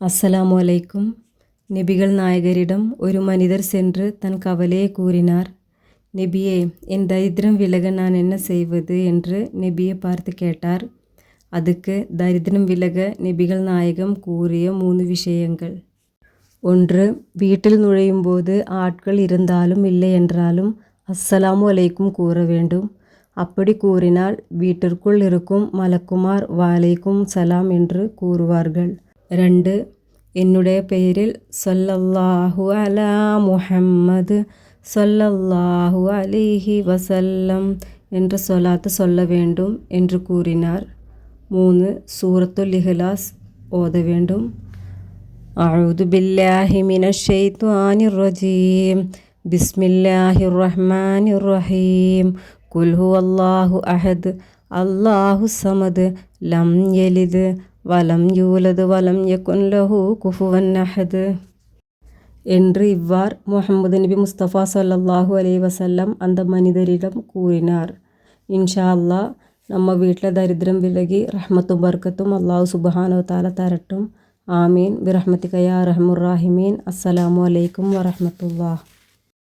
அஸ்ஸலாமு அலைக்கும். நபிகள் நாயகரிடம் ஒரு மனிதர் சென்று தன் கவலையை கூறினார். நபியே, என் தரித்திரம் விலக நான் என்ன செய்வது என்று நபியை பார்த்து கேட்டார். அதுக்கு தரித்திரம் விலக நபிகள் நாயகம் கூறிய 3 விஷயங்கள். 1. வீட்டில் நுழையும் போது ஆட்கள் இருந்தாலும் இல்லை என்றாலும் அஸ்ஸலாமு அலைக்கும் கூற வேண்டும். அப்படி கூறினால் வீட்டிற்குள் இருக்கும் மலக்குமார் வலைக்கும் சலாம் என்று கூறுவார்கள். 2. என்னுடைய பெயரில் ஸல்லல்லாஹு அலா முஹம்மது ஸல்லல்லாஹு அலைஹி வஸல்லம் என்ற சொலாத்து சொல்ல வேண்டும் என்று கூறினார். 3. சூரத்துல் இஹ்லாஸ் ஓத வேண்டும். அஊது பில்லாஹி மினஷ் ஷைத்வானிர் ரஜீம். பிஸ்மில்லாஹிர் ரஹ்மானிர் ரஹீம். குல் ஹுவல்லாஹு அஹத் அல்லாஹு ஸமத் லம் யலித் வலம் யூலது வலம் யகுன் லஹு குஃபுவன் அஹத் என்று இவ்வாறு முஹம்மது நபி முஸ்தபா ஸல்லல்லாஹு அலைஹி வஸல்லம் அந்த மனிதரிடம் கூறினார். இன்ஷா அல்லாஹ் நம்ம வீட்டில் தரித்திரம் விலகி ரஹ்மத்தும் பர்க்கத்தும் அல்லாஹ் சுப்ஹானஹு வ தஆலா தரட்டும். ஆமீன். பிரஹ்மதிக யா அர்ஹமர் ராஹிமீன். அஸ்ஸலாமு அலைக்கும் வரஹ்மத்துல்லாஹ்.